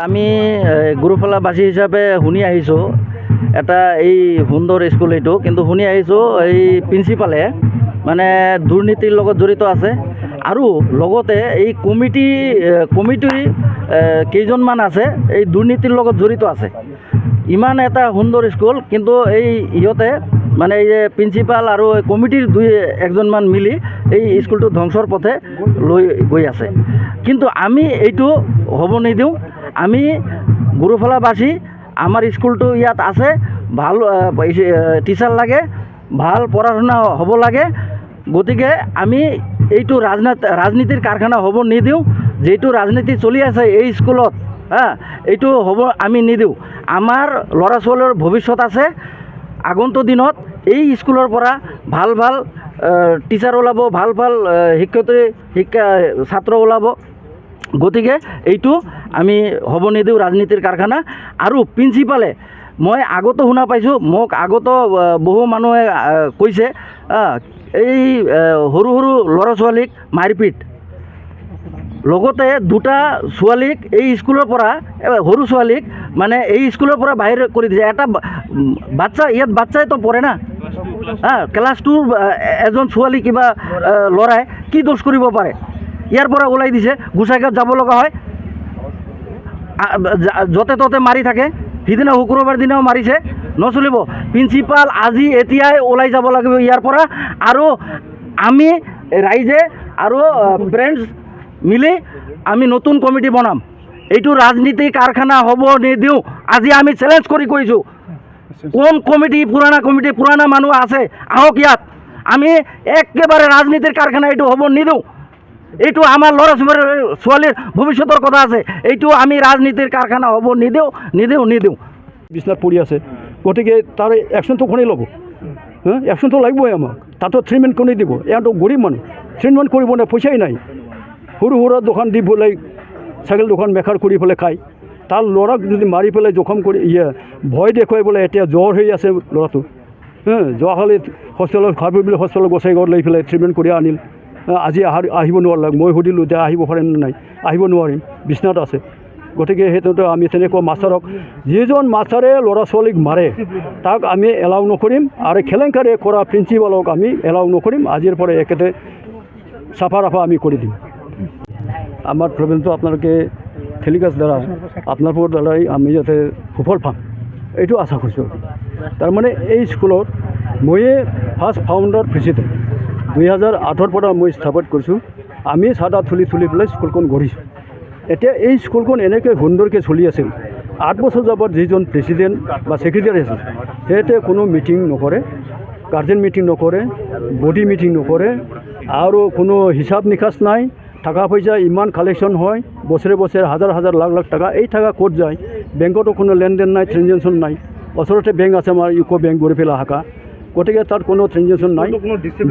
আমি গুৰুফলাবাসী হিচাপে শুনি আহিছোঁ এটা এই সুন্দৰ স্কুল এইটো, কিন্তু শুনি আহিছোঁ এই প্ৰিন্সিপালে মানে দুৰ্নীতিৰ লগত জড়িত আছে আৰু লগতে এই কমিটিৰ কেইজনমান আছে এই দুৰ্নীতিৰ লগত জড়িত আছে। ইমান এটা সুন্দৰ স্কুল, কিন্তু এই ইহঁতে মানে এই যে প্ৰিন্সিপাল আৰু কমিটিৰ একজনমান মিলি এই স্কুলটো ধ্বংসৰ পথে লৈ গৈ আছে। কিন্তু আমি এইটো হ'ব নিদিওঁ। আমি গুৰুফলাবাসী, আমাৰ স্কুলটো ইয়াত আছে, ভাল টিচাৰ লাগে, ভাল পঢ়া শুনা হ'ব লাগে। গতিকে আমি এইটো ৰাজনীতিৰ কাৰখানা হ'ব নিদিওঁ। যিটো ৰাজনীতি চলি আছে এই স্কুলত, এইটো হ'ব আমি নিদিওঁ। আমাৰ ল'ৰা ছোৱালীৰ ভৱিষ্যত আছে। আগন্তুক দিনত এই স্কুলৰ পৰা ভাল ভাল টিচাৰ ওলাব, ভাল ভাল ছাত্ৰ ওলাব। গতিকে এইটো আমি হ'ব নিদিওঁ ৰাজনীতিৰ কাৰখানা। আৰু প্ৰিন্সিপালে, মই আগতো শুনা পাইছোঁ, মোক আগতো বহু মানুহে কৈছে এই সৰু সৰু ল'ৰা ছোৱালীক মাৰপিট, লগতে দুটা ছোৱালীক এই স্কুলৰ পৰা, সৰু ছোৱালীক মানে এই স্কুলৰ পৰা বাহিৰ কৰি দিছে। এটা বাচ্চা, ইয়াত বাচ্চাইতো পঢ়ে না, ক্লাছ 2 এজন ছোৱালী কিবা ল'ৰাই কি দোষ কৰিব পাৰে, ইয়াৰ পৰা ওলাই দিছে, গোসাইগাঁৱত যাব লগা হয়, য'তে ত'তে মাৰি থাকে। সিদিনা শুক্ৰবাৰ দিনাও মাৰিছে, নচলিব। প্ৰিন্সিপাল আজি এতিয়াই ওলাই যাব লাগিব ইয়াৰ পৰা। আৰু আমি ৰাইজে আৰু ফ্ৰেণ্ডছ মিলি আমি নতুন কমিটি বনাম। এইটো ৰাজনীতি কাৰখানা হ'ব নিদিওঁ। আজি আমি চেলেঞ্জ কৰি কৈছোঁ, কোন কমিটি, পুৰাণা মানুহ আছে, আহক ইয়াত। আমি একেবাৰে ৰাজনীতিৰ কাৰখানা এইটো হ'ব নিদিওঁ। এইটো আমাৰ ল'ৰা ছোৱালীৰ ভৱিষ্যতৰ কথা আছে। এইটো আমি ৰাজনীতিৰ কাৰখানা হ'ব নিদিওঁ। বিছনাত পৰি আছে, গতিকে তাৰ একশ্যনটো কোনে ল'ব? একশ্যনটো লাগিবই আমাক। তাতো ট্ৰিটমেণ্ট কোনে দিব? এওঁতো গৰীব মানুহ, ট্ৰিটমেণ্ট কৰিব নাই, পইচাই নাই। সৰু সুৰা দোকান দি পেলাই, চাইকেল দোকান মেকাৰ কৰি পেলাই খায়। তাৰ ল'ৰাক যদি মাৰি পেলাই জখম কৰি ভয় দেখুৱাই পেলাই, এতিয়া জ্বৰ হৈ আছে ল'ৰাটো, যোৱাকালি হস্পিটেলত হস্পিটেলত গোসাইগাঁৱত লৈ পেলাই ট্ৰিটমেণ্ট কৰি আনিল। আজি আহিব নোৱাৰিলে। মই সুধিলোঁ এতিয়া আহিব পাৰিম নে নাই, আহিব নোৱাৰিম, বিছনাত আছে। গতিকে সেইটোতো আমি তেনেকুৱা মাষ্টাৰক, যিজন মাষ্টাৰে ল'ৰা ছোৱালীক মাৰে তাক আমি এলাউ নকৰিম, আৰু কেলেংকাৰী কৰা প্ৰিন্সিপালক আমি এলাউ নকৰিম। আজিৰ পৰা একেতে চাফা ৰাফা আমি কৰি দিম। আমাৰ প্ৰব্লেমটো আপোনালোকে টেলিকাষ্ট দ্বাৰা, আপোনালোকৰ দ্বাৰাই আমি যাতে সুফল পাম, এইটো আশা কৰিছোঁ। তাৰমানে এই স্কুলত ময়ে ফাৰ্ষ্ট ফাউণ্ডাৰ প্ৰেচিডেণ্ট, 2008 পৰা মই স্থাপন কৰিছোঁ। আমি চাঁদা তুলি পেলাই স্কুলখন গঢ়িছোঁ। এতিয়া এই স্কুলখন এনেকৈ সুন্দৰকৈ চলি আছিল। 8 বছৰ যাবত যিজন প্ৰেচিডেণ্ট বা ছেক্ৰেটাৰী আছিল সিহঁতে কোনো মিটিং নকৰে, গাৰ্জেন মিটিং নকৰে, বডি মিটিং নকৰে, আৰু কোনো হিচাপ নিকাচ নাই। টাকা পইচা ইমান কালেকশ্যন হয় বছৰে বছৰে, হাজাৰ হাজাৰ লাখ লাখ টকা। এই টাকা ক'ত যায়? বেংকতো কোনো লেনদেন নাই, ট্ৰেনজেকশ্যন নাই। ওচৰতে বেংক আছে আমাৰ ইউকো বেংক বৰপেলা শাখা, গতিকে তাত কোনো ট্ৰেনজেকশ্যন নাই।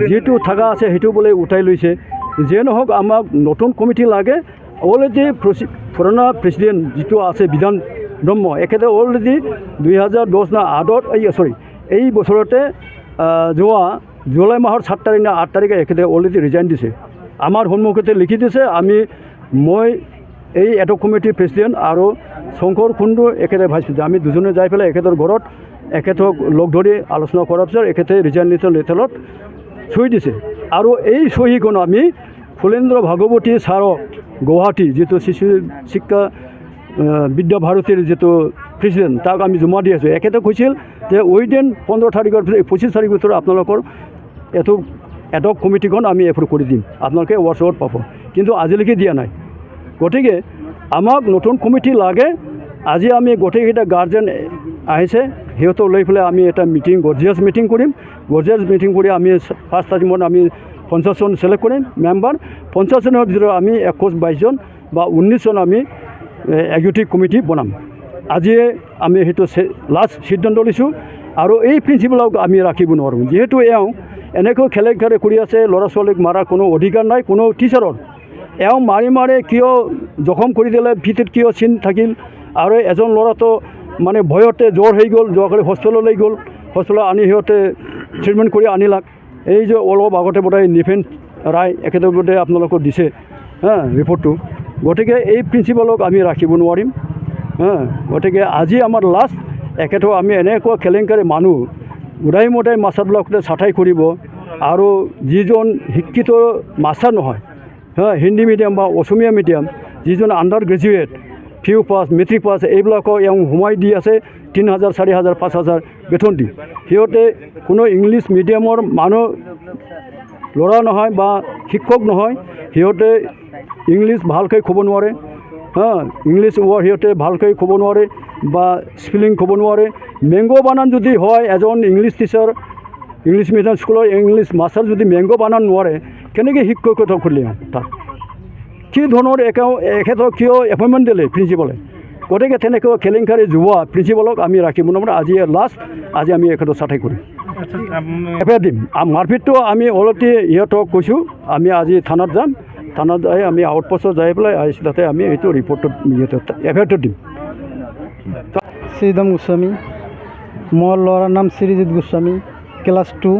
যিটো টাকা আছে সেইটো বোলে উঠাই লৈছে। যিয়ে নহওক আমাক নতুন কমিটি লাগে। অলৰেডি পুৰণা প্ৰেচিডেণ্ট যিটো আছে বিধান ব্ৰহ্ম, এখেতে অলৰেডি 2010 না 8 এই বছৰতে যোৱা জুলাই মাহৰ 7 তাৰিখ না 8 তাৰিখে এখেতে অলৰেডি ৰিজাইন দিছে। আমাৰ সন্মুখতে লিখি দিছে। মই এই এডক কমিটিৰ প্ৰেচিডেণ্ট আৰু শংকৰ কুণ্ডু এখেতে ভাইচ প্ৰেচিডেণ্ট, আমি দুজনে যাই পেলাই এখেতৰ ঘৰত এখেতক লগ ধৰি আলোচনা কৰাৰ পিছত এখেতে ৰিজাইনেশ্যন লেটাৰত চহী দিছে। আৰু এই চহীখন আমি ফুলেন্দ্ৰ ভাগৱতী ছাৰক গুৱাহাটী যিটো শিশু শিক্ষা বিদ্যা ভাৰতীৰ যিটো প্ৰেচিডেণ্ট তাক আমি জমা দি আছোঁ। এখেতে কৈছিল যে উইদিন 15 তাৰিখৰ পিছত 25 তাৰিখৰ ভিতৰত আপোনালোকৰ এইটো এডক কমিটিখন আমি এপ্ৰুভ কৰি দিম, আপোনালোকে হোৱাটছআপত পাব। কিন্তু আজিলৈকে দিয়া নাই। গতিকে আমাক নতুন কমিটি লাগে। আজি আমি গোটেইকেইটা গাৰ্জেন আহিছে, সিহঁতক লৈ পেলাই আমি এটা মিটিং, গৰ্জিয়াছ মিটিং কৰিম। গৰ্জিয়াছ মিটিং কৰি আমি 5 তাৰিখত আমি 50 জন চিলেক্ট কৰিম মেম্বাৰ। 50 জনৰ ভিতৰত আমি 21-22 জন বা 19 জন আমি এক্সিকিউটিভ কমিটি বনাম। আজিয়ে আমি সেইটো লাষ্ট সিদ্ধান্ত লৈছোঁ। আৰু এই প্ৰিন্সিপালক আমি ৰাখিব নোৱাৰোঁ, যিহেতু এনেকৈ খেলে কৰি আছে। ল'ৰা ছোৱালীক মাৰাৰ কোনো অধিকাৰ নাই কোনো টিচাৰৰ। মাৰি কিয় জখম কৰি দিলে, ভিতৰত কিয় চিন থাকিল। আৰু এজন ল'ৰাটো মানে ভয়তে জ্বৰ হৈ গ'ল, যোৱাকালি হস্পিটেললৈ গ'ল। হস্পিটেলত আনি সিহঁতে ট্ৰিটমেণ্ট কৰি আনিলাক। এই যে অলপ আগতে বোধহয় নিপেন ৰায় এখেতৰ বোধহয় আপোনালোকক দিছে ৰিপৰ্টটো। গতিকে এই প্ৰিন্সিপালক আমি ৰাখিব নোৱাৰিম। গতিকে আজি আমাৰ লাষ্ট। এখেতক আমি এনেকুৱা কেলেংকাৰী মানুহ উদাই মুদাই মাষ্টাৰবিলাকতে চাটাই কৰিব। আৰু যিজন শিক্ষিত মাষ্টাৰ নহয়, হিন্দী মিডিয়াম বা অসমীয়া মিডিয়াম, যিজন আণ্ডাৰ গ্ৰেজুৱেট, পিউ পাছ, মেট্ৰিক পাছ, এইবিলাকক সোমাই দি আছে 3,000, 4,000, 5,000 বেতন দি। সিহঁতে কোনো ইংলিছ মিডিয়ামৰ মানুহ ল'ৰা নহয় বা শিক্ষক নহয়। সিহঁতে ইংলিছ ভালকৈ ক'ব নোৱাৰে, ইংলিছ ৱৰ্ড সিহঁতে ভালকৈ ক'ব নোৱাৰে বা স্পেলিং ক'ব নোৱাৰে। মেংগ' বানান যদি হয়, এজন ইংলিছ টিচাৰ, ইংলিছ মিডিয়াম স্কুলৰ ইংলিছ মাষ্টাৰ যদি মেংগ' বানান নোৱাৰে, কেনেকৈ শিক্ষকতা কৰিলে তাত? কি ধৰণৰ এখেতক কিয় এপইণ্টমেণ্ট দিলে প্ৰিন্সিপালে? গতিকে তেনেকৈ কেলেংকাৰী যোৱা প্ৰিন্সিপালক আমি ৰাখিব নোৱাৰোঁ। আজি লাষ্ট। আজি আমি এখেতক চাটাই কৰিম, এফআইআৰ দিম। মাৰপিটটো আমি অলৰেডি ইহঁতক কৈছোঁ। আমি আজি থানাত যাম। থানাত যাই আমি আউটপোষ্টত যাই পেলাই তাতে আমি এইটো ৰিপৰ্টত এফআইআৰটো দিম। শ্ৰীদাম গোস্বামী, মোৰ ল'ৰাৰ নাম শ্ৰীজিৎ গোস্বামী, ক্লাছ 2।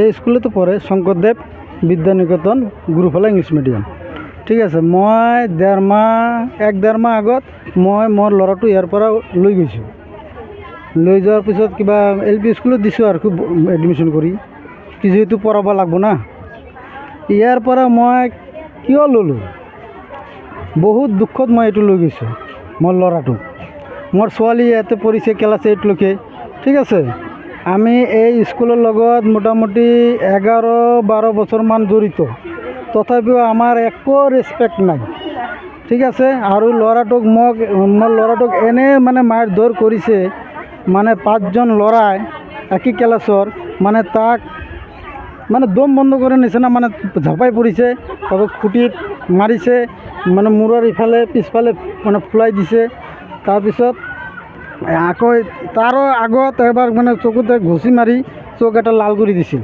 এই স্কুলতে পঢ়ে, শংকৰদেৱ বিদ্যা নিকেতন, গুৰুফলা ইংলিছ মিডিয়াম। ঠিক আছে। মই 1.5 মাহ আগত মোৰ ল'ৰাটো ইয়াৰ পৰা লৈ গৈছোঁ। লৈ যোৱাৰ পিছত কিবা LP স্কুলত দিছোঁ আৰু খুব এডমিশ্যন কৰি, যিহেতু পঢ়াব লাগিব না। ইয়াৰ পৰা মই কিয় ল'লোঁ, বহুত দুখত মই এইটো লৈ গৈছোঁ। মোৰ ল'ৰাটো, মোৰ ছোৱালী ইয়াতে পঢ়িছে ক্লাছ 8লৈকে। ঠিক আছে। আমি এই স্কুলৰ লগত মোটামুটি 11-12 বছৰমান জড়িত, তথাপিও আমাৰ একো ৰেচপেক্ট নাই। ঠিক আছে। আৰু মোৰ ল'ৰাটোক এনে মানে মাৰ ধৰ কৰিছে, মানে 5জন ল'ৰাই একে ক্লাছৰ, মানে তাক মানে দম বন্ধ কৰি নিচিনা মানে ঝাপাই পৰিছে, তাৰপৰা খুটিত মাৰিছে, মানে মূৰৰ ইফালে পিছফালে মানে ফুলাই দিছে। তাৰপিছত আকৌ তাৰো আগত এবাৰ মানে চকুতে ঘুচি মাৰি চকু এটা লাল কৰি দিছিল।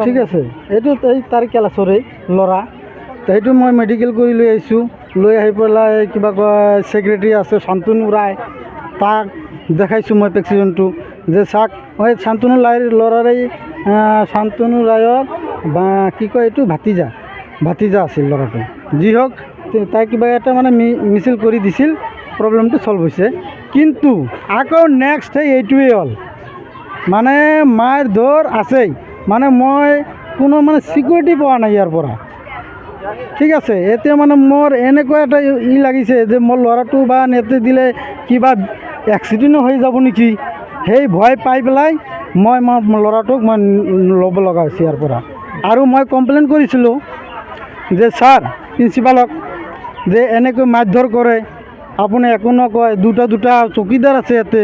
ঠিক আছে। এইটো তাৰ ক্লাছৰে ল'ৰা। সেইটো মই মেডিকেল কৰি লৈ আহিছোঁ। লৈ আহি পেলাই কিবা কয় ছেক্ৰেটাৰী আছে শান্তনু ৰায়, তাক দেখাইছোঁ মই প্ৰেক্সিডেণ্টটো, যে চাওক শান্তনু ল'ৰাৰে শান্তনু ৰায়ৰ বা কি কয় এইটো ভাতিজা আছিল ল'ৰাটো। যি হওক, তাই কিবা এটা মানে মিছিল কৰি দিছিল, প্ৰব্লেমটো ছল্ভ হৈছে। কিন্তু আকৌ নেক্সট এইটোৱেই হ'ল, মানে মাৰ ধৰ আছেই, মানে মই কোনো মানে ছিকিউৰিটি পোৱা নাই ইয়াৰ পৰা। ঠিক আছে। এতিয়া মানে মোৰ এনেকুৱা এটা লাগিছে যে মোৰ ল'ৰাটো বা নেটে দিলে কিবা এক্সিডেণ্টো হৈ যাব নেকি, সেই ভয় পাই পেলাই মই মোৰ ল'ৰাটোক মই ল'ব লগা হৈছে ইয়াৰ পৰা। আৰু মই কমপ্লেইন কৰিছিলোঁ যে স্যাৰ প্ৰিন্সিপালক যে এনেকৈ মাৰধৰ কৰে, আপুনি একো নকয়, দুটা চকীদাৰ আছে ইয়াতে,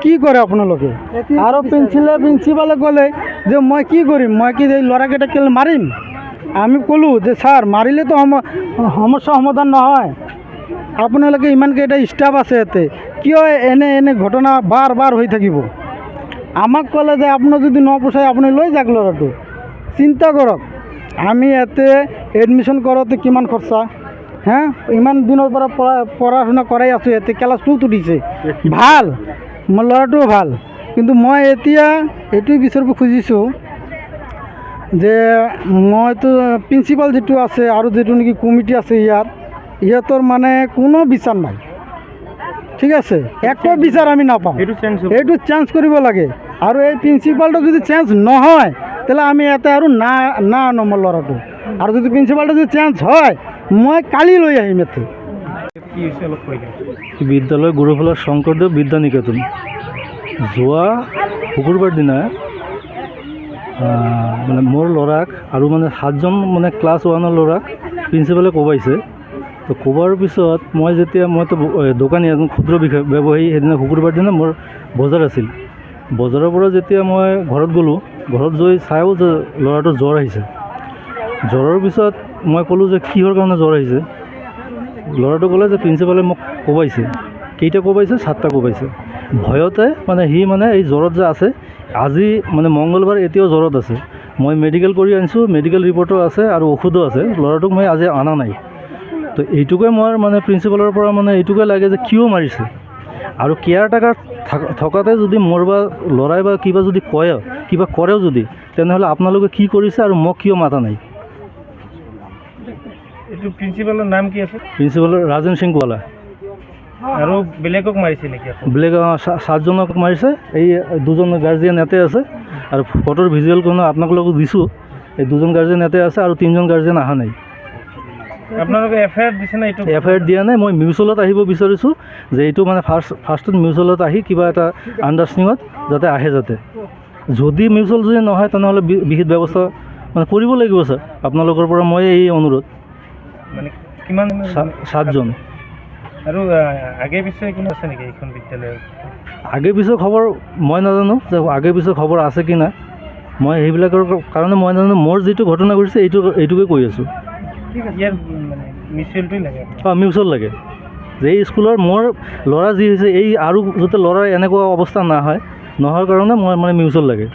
কি কৰে আপোনালোকে? আৰু প্ৰিন্সিপালে ক'লে যে মই কি কৰিম, মই কি এই ল'ৰাকেইটাক কেলৈ মাৰিম? আমি ক'লোঁ যে ছাৰ মাৰিলেতো সমস্যা সমাধান নহয়, আপোনালোকে ইমানকেইটা ষ্টাফ আছে ইয়াতে, কিয় এনে ঘটনা বাৰ বাৰ হৈ থাকিব? আমাক ক'লে যে আপোনাৰ যদি নপোচায় আপুনি লৈ যাওক ল'ৰাটো, চিন্তা কৰক আমি ইয়াতে এডমিশ্যন কৰোঁতে কিমান খৰচা, হে ইমান দিনৰ পৰা পঢ়া শুনা কৰাই আছোঁ, ইয়াতে ক্লাছ 2ত উঠিছে, ভাল মোৰ ল'ৰাটোও ভাল, কিন্তু মই এতিয়া এইটোৱে বিচাৰিব খুজিছোঁ যে মইতো প্ৰিন্সিপাল যিটো আছে আৰু যিটো নেকি কমিটি আছে ইহঁতৰ মানে কোনো বিচাৰ নাই, ঠিক আছে, একো বিচাৰ আমি নাপাওঁ, এইটো চেঞ্জ কৰিব লাগে। আৰু এই প্ৰিন্সিপালটো যদি চেঞ্জ নহয় তেতিয়াহ'লে আমি ইয়াতে আৰু না আনো মোৰ ল'ৰাটো, আৰু যদি প্ৰিন্সিপালটো যদি চেঞ্জ হয় মই কালি লৈ আহিম ইয়াতে। বিদ্যালয় গুৰুফলা শংকৰদেৱ বিদ্যা নিকেতন যোৱা শুকুৰবাৰ দিনা মানে মোৰ ল'ৰাক আৰু মানে 7জন মানে ক্লাছ 1ৰ ল'ৰাক প্ৰিন্সিপালে কোবাইছে। তো কোবাৰ পিছত মইতো দোকানী এজন ক্ষুদ্ৰ ব্যৱসায়ী, সেইদিনা শুকুৰবাৰ দিনা মোৰ বজাৰ আছিল, বজাৰৰ পৰা যেতিয়া মই ঘৰত গ'লোঁ, ঘৰত গৈ চাওঁ যে ল'ৰাটোৰ জ্বৰ আহিছে। জ্বৰৰ পিছত মই ক'লোঁ যে কিহৰ কাৰণে জ্বৰ আহিছে? ল'ৰাটো ক'লে যে প্ৰিন্সিপালে মোক কোবাইছে। কেইটা কোবাইছে? 7টা কোবাইছে। ভয়তে মানে সি মানে এই জ্বৰত যে আছে, আজি মানে মংগলবাৰ এতিয়াও জ্বৰত আছে। মই মেডিকেল কৰি আনিছোঁ, মেডিকেল ৰিপৰ্টো আছে আৰু ঔষধো আছে, ল'ৰাটোক মই আজি অনা নাই। তো এইটোকে মই মানে প্ৰিন্সিপালৰ পৰা মানে এইটোকে লাগে যে কিয় মাৰিছে, আৰু কেয়াৰটেকাৰ থকাতে যদি মোৰ বা ল'ৰাই বা কিবা যদি কয়, কিবা কৰেও যদি, তেনেহ'লে আপোনালোকে কি কৰিছে আৰু মোক কিয় মাতা নাই? এইটো প্ৰিন্সিপালৰ নাম কি আছে? প্ৰিন্সিপালৰ ৰাজেন সিং কোৱালা। আৰু বেলেগক মাৰিছে নেকি? বেলেগ 7জনক মাৰিছে, এই 2জন গাৰ্জিয়ান ইয়াতে আছে, আৰু ফটোৰ ভিজুৱেলখনো আপোনালোকক দিছোঁ, এই 2জন গাৰ্জিয়ান ইয়াতে আছে আৰু 3জন গাৰ্জিয়ান অহা নাই। আপোনালোকে এফআইআৰ দিছে না? এইটো এফআইআৰ দিয়া নাই, মই মিউচুৱেলত আহিব বিচাৰিছোঁ, যে এইটো মানে ফাৰ্ষ্টত মিউচুৱেলত আহি কিবা এটা আণ্ডাৰষ্টেণ্ডিঙত যাতে আহে, যাতে যদি মিউচুৱেল যদি নহয় তেনেহ'লে বিহিত ব্যৱস্থা মানে কৰিব লাগিব ছাৰ, আপোনালোকৰ পৰা মই এই অনুৰোধ। মানে কিমান? 7জন। আৰু আগে পিছে কোনো আছে নেকি এইখন বিদ্যালয়ৰ? আগে পিছৰ খবৰ মই নাজানো, যে আগে পিছৰ খবৰ আছে কি নাই, মই সেইবিলাকৰ কাৰণে মই নাজানো। মোৰ যিটো ঘটনা ঘটিছে এইটোকে কৈ আছোঁ। ইয়াৰ মানে মিউচুৱেলটোৱে লাগে? মিউচুৱেল লাগে, যে এই স্কুলৰ মোৰ ল'ৰা যি হৈছে, এই আৰু যাতে ল'ৰাৰ এনেকুৱা অৱস্থা নহয়, নোহোৱাৰ কাৰণে মই মানে মিউচুৱেল লাগে।